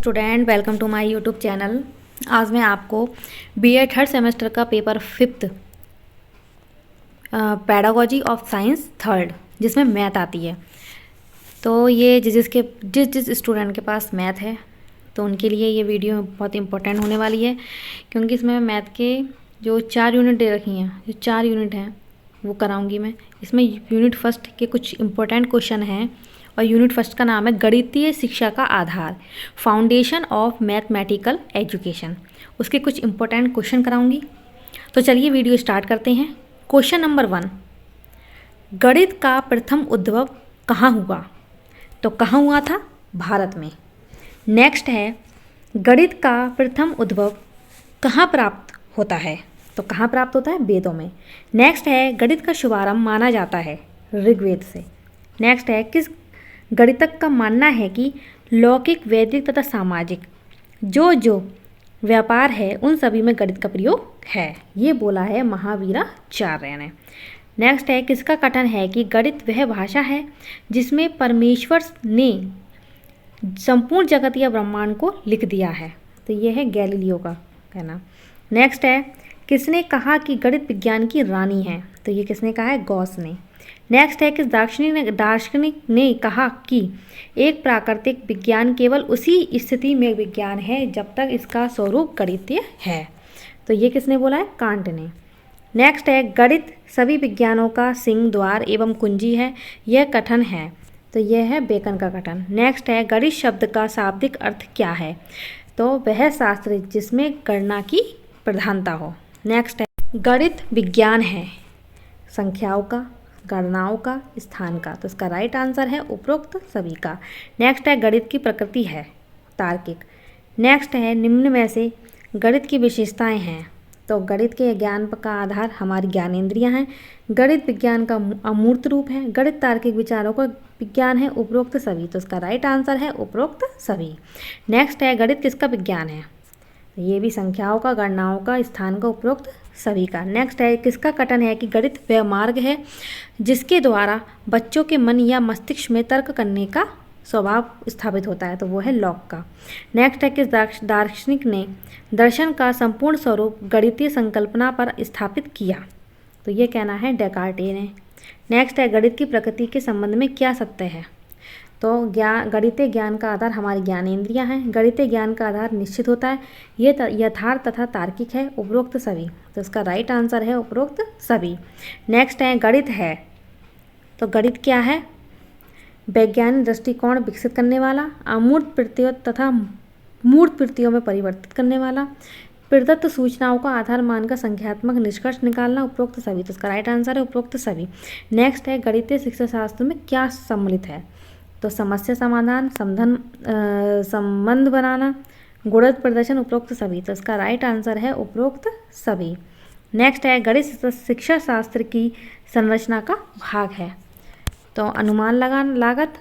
Student, welcome to my YouTube channel. आज मैं आपको बीए थर्ड सेमेस्टर का paper 5 pedagogy of science third, जिसमें मैथ आती है। तो ये जिस स्टूडेंट के पास मैथ है तो उनके लिए ये वीडियो बहुत इंपॉर्टेंट होने वाली है, क्योंकि इसमें मैथ के जो 4 यूनिट दे रखी हैं, जो 4 यूनिट हैं वो कराऊंगी मैं। इसमें यूनिट फर्स्ट के कुछ इंपॉर्टेंट क्वेश्चन हैं और यूनिट फर्स्ट का नाम है गणितीय शिक्षा का आधार, फाउंडेशन ऑफ मैथमेटिकल एजुकेशन। उसके कुछ इंपॉर्टेंट क्वेश्चन कराऊंगी। तो चलिए वीडियो स्टार्ट करते हैं। क्वेश्चन नंबर 1, गणित का प्रथम उद्भव कहाँ हुआ? तो कहाँ हुआ था? भारत में। नेक्स्ट है, गणित का प्रथम उद्भव कहाँ प्राप्त होता है? तो कहाँ प्राप्त होता है? वेदों में। नेक्स्ट है, गणित का शुभारंभ माना जाता है ऋग्वेद से। नेक्स्ट है, किस गणितज्ञ का मानना है कि लौकिक, वैदिक तथा सामाजिक जो व्यापार है उन सभी में गणित का प्रयोग है? ये बोला है महावीराचार्य ने। नेक्स्ट है, किसका कथन है कि गणित वह भाषा है जिसमें परमेश्वर ने संपूर्ण जगत या ब्रह्मांड को लिख दिया है? तो ये है गैलीलियो का कहना। नेक्स्ट है, किसने कहा कि गणित विज्ञान की रानी है? तो ये किसने कहा है? गॉस ने। नेक्स्ट है, किस दार्शनिक ने कहा कि एक प्राकृतिक विज्ञान केवल उसी स्थिति में विज्ञान है जब तक इसका स्वरूप गणितीय है? तो ये किसने बोला है? कांट ने। नेक्स्ट है, गणित सभी विज्ञानों का सिंह, द्वार एवं कुंजी है, यह कथन है? तो यह है बेकन का कथन। नेक्स्ट है, गणित शब्द का शाब्दिक अर्थ क्या है? तो वह शास्त्र जिसमें गणना की प्रधानता हो। नेक्स्ट है, गणित विज्ञान है संख्याओं का, गणनाओं का, स्थान का। तो इसका राइट आंसर है उपरोक्त सभी का। नेक्स्ट है, गणित की प्रकृति है तार्किक। नेक्स्ट है, निम्न में से गणित की विशेषताएं हैं। तो गणित के ज्ञान का आधार हमारी ज्ञानेंद्रियां हैं। गणित विज्ञान का अमूर्त रूप है। गणित तार्किक विचारों का विज्ञान है, उपरोक्त सभी। तो इसका राइट आंसर है उपरोक्त सभी। नेक्स्ट है, गणित किसका विज्ञान है? ये भी संख्याओं का, गणनाओं का, स्थान का, उपरोक्त सभी का। नेक्स्ट है, किसका कथन है कि गणित वह मार्ग है जिसके द्वारा बच्चों के मन या मस्तिष्क में तर्क करने का स्वभाव स्थापित होता है? तो वो है लॉक का। नेक्स्ट है, किस दार्शनिक ने दर्शन का संपूर्ण स्वरूप गणितीय संकल्पना पर स्थापित किया? तो ये कहना है डेकार्टे ने। नेक्स्ट है, गणित की प्रकृति के संबंध में क्या सत्य है? तो गणितीय ज्ञान का आधार हमारी ज्ञानेंद्रियां हैं। गणितीय ज्ञान का आधार निश्चित होता है, ये यथार्थ तथा तार्किक है, उपरोक्त सभी। तो इसका राइट आंसर है उपरोक्त सभी। नेक्स्ट है, गणित है तो गणित क्या है? वैज्ञानिक दृष्टिकोण विकसित करने वाला, अमूर्त प्रत्ययों तथा मूर्त प्रत्ययों में परिवर्तित करने वाला, प्रदत्त सूचनाओं का आधार मानकर संख्यात्मक निष्कर्ष निकालना, उपरोक्त सभी। तो इसका राइट आंसर है उपरोक्त सभी। नेक्स्ट है, गणितीय शिक्षा शास्त्र में क्या सम्मिलित है? तो समस्या समाधान, संबंध बनाना, गुणज प्रदर्शन, उपरोक्त सभी। तो इसका राइट आंसर है उपरोक्त सभी। नेक्स्ट है, गणित शिक्षा शास्त्र की संरचना का भाग है। तो अनुमान लागत,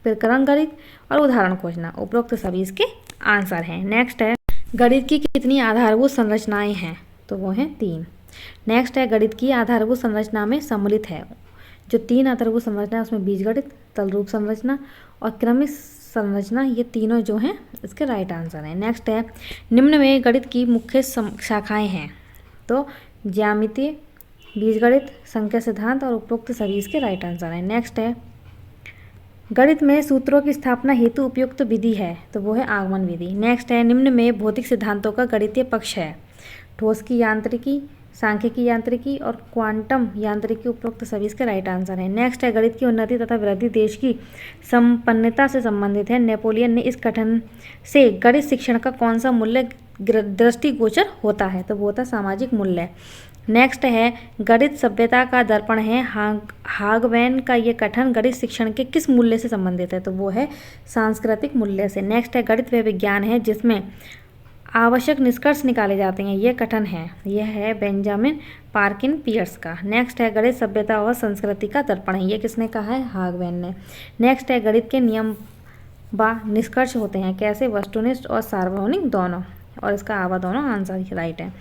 प्रकरण गणित और उदाहरण खोजना, उपरोक्त सभी इसके आंसर हैं। नेक्स्ट है, गणित की कितनी आधारभूत संरचनाएं हैं? तो वो हैं 3। नेक्स्ट है, गणित की आधारभूत संरचना में सम्मिलित है जो 3 आधारभूत संरचना है, उसमें बीजगणित, तलरूप संरचना और क्रमिक संरचना, ये तीनों जो हैं इसके राइट आंसर हैं। नेक्स्ट है, निम्न में गणित की मुख्य शाखाएं हैं? तो ज्यामिति, बीजगणित, संख्या सिद्धांत और उपरोक्त सभी इसके राइट आंसर हैं। नेक्स्ट है, गणित में सूत्रों की स्थापना हेतु उपयुक्त विधि है? तो वो है आगमन विधि। नेक्स्ट है, निम्न में भौतिक सिद्धांतों का गणितीय पक्ष है? ठोस की यांत्रिकी, सांख्यिकी यांत्रिकी और क्वांटम यांत्रिकी, उपरोक्त सभी इसके राइट आंसर है। नेक्स्ट है, गणित की उन्नति तथा वृद्धि देश की संपन्नता से संबंधित है। नेपोलियन ने इस कथन से गणित शिक्षण का कौन सा मूल्य दृष्टिगोचर होता है? तो वो होता सामाजिक मूल्य। नेक्स्ट है, गणित सभ्यता का दर्पण है। हागवैन का ये कथन गणित शिक्षण के किस मूल्य से संबंधित है? तो वो है सांस्कृतिक मूल्य से। नेक्स्ट है, गणित वह विज्ञान है जिसमें आवश्यक निष्कर्ष निकाले जाते हैं, ये कथन है? यह है बेंजामिन पार्किन पियर्स का। नेक्स्ट है, गणित सभ्यता और संस्कृति का दर्पण है, ये किसने कहा है? हागवैन ने। नेक्स्ट है, गणित के नियम व निष्कर्ष होते हैं कैसे? वस्तुनिष्ठ और सार्वभौमिक दोनों, और इसका आवा दोनों आंसर राइट है।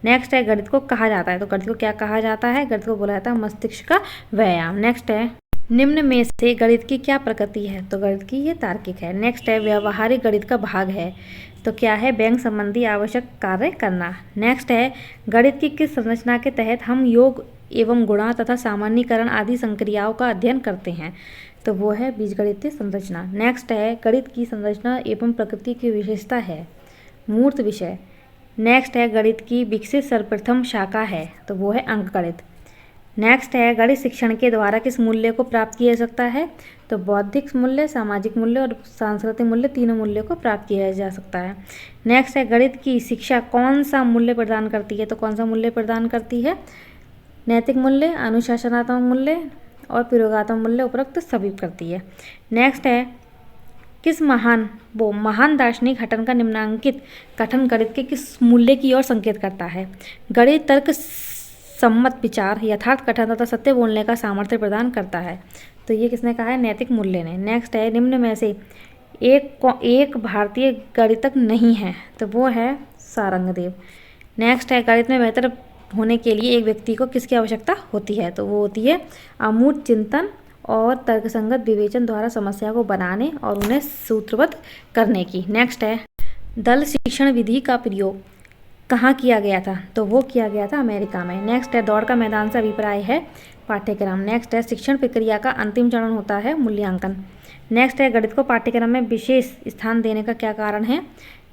नेक्स्ट है, गणित को कहा जाता है? तो गणित को क्या कहा जाता है? गणित को बोला जाता है मस्तिष्क का व्यायाम। नेक्स्ट है, निम्न में से गणित की क्या प्रकृति है? तो गणित की ये तार्किक है। नेक्स्ट है व्यवहारिक गणित का भाग है। तो क्या है? बैंक संबंधी आवश्यक कार्य करना। नेक्स्ट है गणित की किस संरचना के तहत हम योग एवं गुणा तथा सामान्यीकरण आदि संक्रियाओं का अध्ययन करते हैं? तो वो है बीजगणितीय संरचना। नेक्स्ट है गणित की संरचना एवं प्रकृति की विशेषता है मूर्त विषय। नेक्स्ट है गणित की विकसित सर्वप्रथम शाखा है, तो वो है अंकगणित। नेक्स्ट है गणित शिक्षण के द्वारा किस मूल्य को प्राप्त किया जा सकता है? तो बौद्धिक मूल्य, सामाजिक मूल्य और सांस्कृतिक मूल्य, तीनों मूल्यों को प्राप्त किया जा सकता है। नेक्स्ट है गणित की शिक्षा कौन सा मूल्य प्रदान करती है? तो कौन सा मूल्य प्रदान करती है? नैतिक मूल्य, अनुशासनात्मक मूल्य और प्रयोगात्मक मूल्य, उपरोक्त सभी करती है। नेक्स्ट है किस महान दार्शनिक हटन का निम्नांकित कथन गणित के किस मूल्य की ओर संकेत करता है? गणित तर्क सम्मत विचार, यथार्थ कथन तथा सत्य बोलने का सामर्थ्य प्रदान करता है। तो ये किसने कहा है? नैतिक मूल्य ने। नेक्स्ट है निम्न में से एक भारतीय गणितज्ञ नहीं है, तो वो है सारंगदेव। नेक्स्ट है गणित में बेहतर होने के लिए एक व्यक्ति को किसकी आवश्यकता होती है? तो वो होती है अमूर्त चिंतन और तर्कसंगत विवेचन द्वारा समस्या को बनाने और उन्हें सूत्रबद्ध करने की। नेक्स्ट है दल शिक्षण विधि का प्रयोग कहाँ किया गया था? तो वो किया गया था अमेरिका में। नेक्स्ट है दौड़ का मैदान से अभिप्राय है पाठ्यक्रम। नेक्स्ट है शिक्षण प्रक्रिया का अंतिम चरण होता है मूल्यांकन। नेक्स्ट है गणित को पाठ्यक्रम में विशेष स्थान देने का क्या कारण है?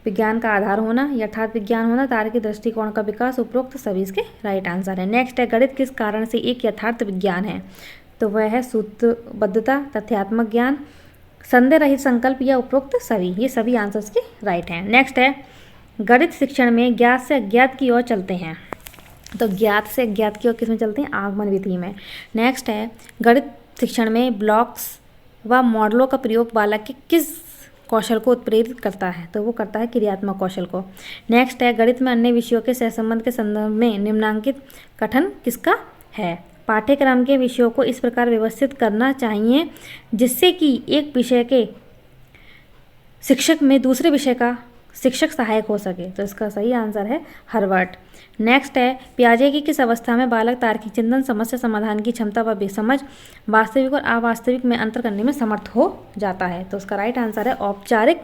विज्ञान का आधार होना, यथार्थ विज्ञान होना, तार्किक दृष्टिकोण का विकास, उपरोक्त सभी इसके राइट आंसर है। नेक्स्ट है गणित किस कारण से एक यथार्थ विज्ञान है? तो वह है सूत्रबद्धता, तथ्यात्मक ज्ञान, संदेह रहित संकल्प या उपरोक्त सभी। ये सभी आंसर्स के राइट हैं। नेक्स्ट है गणित शिक्षण में ज्ञात से अज्ञात की ओर चलते हैं। तो ज्ञात से अज्ञात की ओर किस में चलते हैं? आगमन विधि में। नेक्स्ट है गणित शिक्षण में ब्लॉक्स व मॉडलों का प्रयोग बालक के किस कौशल को उत्प्रेरित करता है? तो वो करता है क्रियात्मक कौशल को। नेक्स्ट है गणित में अन्य विषयों के सहसंबंध के संदर्भ में निम्नांकित कथन किसका है? पाठ्यक्रम के विषयों को इस प्रकार व्यवस्थित करना चाहिए जिससे कि एक विषय के शिक्षक में दूसरे विषय का शिक्षक सहायक हो सके। तो इसका सही आंसर है हर्बर्ट। नेक्स्ट है पियाजे की किस अवस्था में बालक तार्किक चिंतन, समस्या समाधान की क्षमता व बेसमझ, वास्तविक और अवास्तविक में अंतर करने में समर्थ हो जाता है? तो उसका राइट आंसर है औपचारिक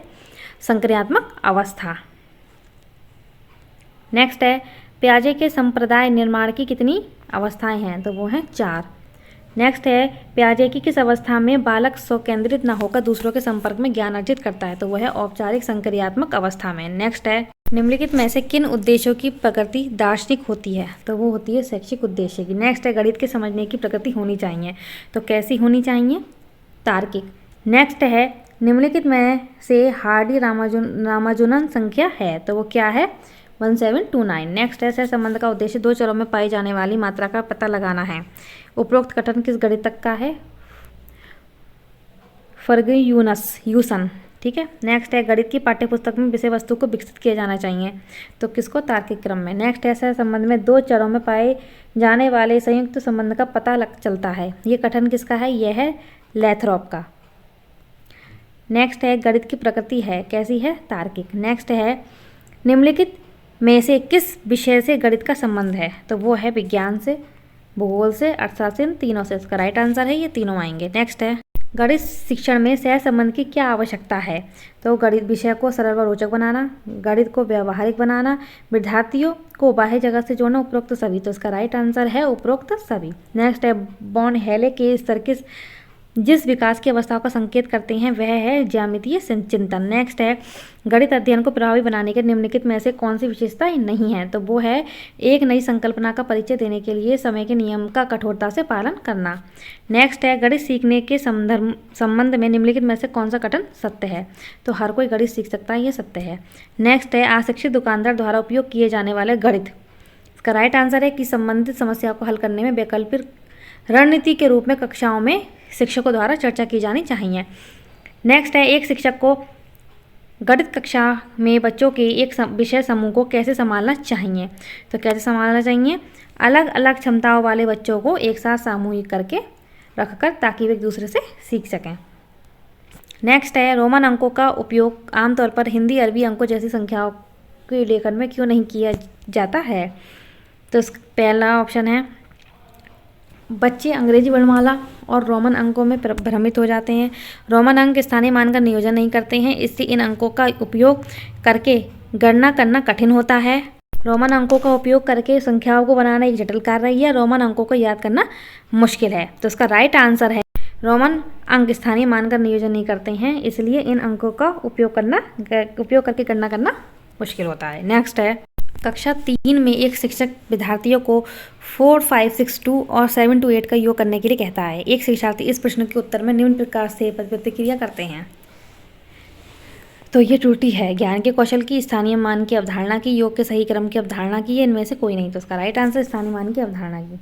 संक्रियात्मक अवस्था। नेक्स्ट है पियाजे के संप्रदाय निर्माण की कितनी अवस्थाएं हैं? तो वो हैं 4। नेक्स्ट है पियाजे की किस अवस्था में बालक स्वकेंद्रित न होकर दूसरों के संपर्क में ज्ञान अर्जित करता है? तो वह है औपचारिक संक्रियात्मक अवस्था में। नेक्स्ट है निम्नलिखित में से किन उद्देश्यों की प्रकृति दार्शनिक होती है? तो वो होती है शैक्षिक उद्देश्य की। नेक्स्ट है गणित के समझने की प्रकृति होनी चाहिए, तो कैसी होनी चाहिए? तार्किक। नेक्स्ट है निम्नलिखित में से हार्डी रामानुजन संख्या है, तो वो क्या है? 1729। नेक्स्ट है सहसंबंध का उद्देश्य दो चरों में पाई जाने वाली मात्रा का पता लगाना है। उपरोक्त कथन किस गणितज्ञ का है? फर्ग्यूसन। ठीक है। नेक्स्ट है गणित की पाठ्यपुस्तक में विषय वस्तु को विकसित किया जाना चाहिए, तो किसको? तार्किक क्रम में। नेक्स्ट है सहसंबंध में दो चरों में पाए जाने वाले संयुक्त संबंध का पता चलता है, ये कथन किसका है? यह है लैथरॉप का। नेक्स्ट है गणित की प्रकृति है कैसी है? तार्किक। नेक्स्ट है निम्नलिखित में से किस विषय से गणित का संबंध है? तो वो है विज्ञान से, भूगोल से, अर्थशास्त्र, तीनों से। इसका राइट आंसर है ये तीनों आएंगे। नेक्स्ट है गणित शिक्षण में सहसंबंध की क्या आवश्यकता है? तो गणित विषय को सरल व रोचक बनाना, गणित को व्यवहारिक बनाना, विद्यार्थियों को बाह्य जगत से जोड़ना, उपरोक्त सभी। तो इसका राइट आंसर है उपरोक्त सभी। नेक्स्ट है बॉर्न हेले के स्तर जिस विकास की अवस्थाओं का संकेत करते हैं वह है ज्यामितीय चिंतन। नेक्स्ट है गणित अध्ययन को प्रभावी बनाने के निम्नलिखित में से कौन सी विशेषताएं नहीं है? तो वो है एक नई संकल्पना का परिचय देने के लिए समय के नियम का कठोरता से पालन करना। नेक्स्ट है गणित सीखने के संबंध में निम्नलिखित में से कौन सा कथन सत्य है? तो हर कोई गणित सीख सकता है, ये सत्य है। नेक्स्ट है अशिक्षित दुकानदार द्वारा उपयोग किए जाने वाले गणित। इसका राइट आंसर है कि संबंधित समस्या को हल करने में वैकल्पिक रणनीति के रूप में कक्षाओं में शिक्षकों द्वारा चर्चा की जानी चाहिए। नेक्स्ट है एक शिक्षक को गणित कक्षा में बच्चों के एक विषय समूह को कैसे संभालना चाहिए? तो कैसे संभालना चाहिए? अलग अलग क्षमताओं वाले बच्चों को एक साथ सामूहिक करके रखकर, ताकि वे एक दूसरे से सीख सकें। नेक्स्ट है रोमन अंकों का उपयोग आमतौर पर हिंदी, अरबी अंकों जैसी संख्याओं के लेखन में क्यों नहीं किया जाता है? तो पहला ऑप्शन है बच्चे अंग्रेजी वर्णमाला और रोमन अंकों में भ्रमित हो जाते हैं। रोमन अंक स्थानीय मान का नियोजन नहीं करते हैं, इससे इन अंकों का उपयोग करके गणना करना कठिन होता है। रोमन अंकों का उपयोग करके संख्याओं को बनाना एक जटिल कार्य है। रोमन अंकों को याद करना मुश्किल है। तो इसका राइट आंसर है रोमन अंक स्थानीय मान का नियोजन नहीं करते हैं, इसलिए इन अंकों का उपयोग करके गणना करना मुश्किल होता है। नेक्स्ट है, कक्षा 3 में एक शिक्षक विद्यार्थियों को 4, 5, 6, 2 और 7 to 8 का योग करने के लिए कहता है। एक शिक्षार्थी इस प्रश्न के उत्तर में निम्न प्रकार से प्रतिक्रिया करते हैं। तो ये त्रुटि है ज्ञान के कौशल की, स्थानीय मान की अवधारणा की, योग के सही क्रम की अवधारणा की, ये इनमें से कोई नहीं। तो इसका राइट आंसर स्थानीय मान की अवधारणा की,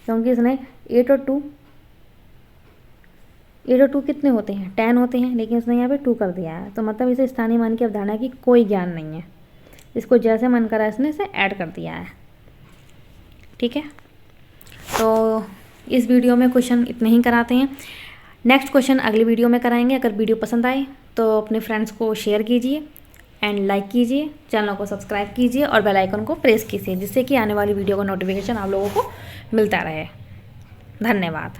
क्योंकि इसने 8 और 2 कितने होते हैं, 10 होते हैं, लेकिन इसने यहाँ पे 2 कर दिया है। तो मतलब इसे स्थानीय मान की अवधारणा की कोई ज्ञान नहीं है, इसको जैसे मन करा इसने इसे ऐड कर दिया है। ठीक है, तो इस वीडियो में क्वेश्चन इतने ही कराते हैं। नेक्स्ट क्वेश्चन अगली वीडियो में कराएंगे। अगर वीडियो पसंद आए तो अपने फ्रेंड्स को शेयर कीजिए एंड लाइक कीजिए, चैनल को सब्सक्राइब कीजिए और बेल आइकन को प्रेस कीजिए, जिससे कि आने वाली वीडियो का नोटिफिकेशन आप लोगों को मिलता रहे। धन्यवाद।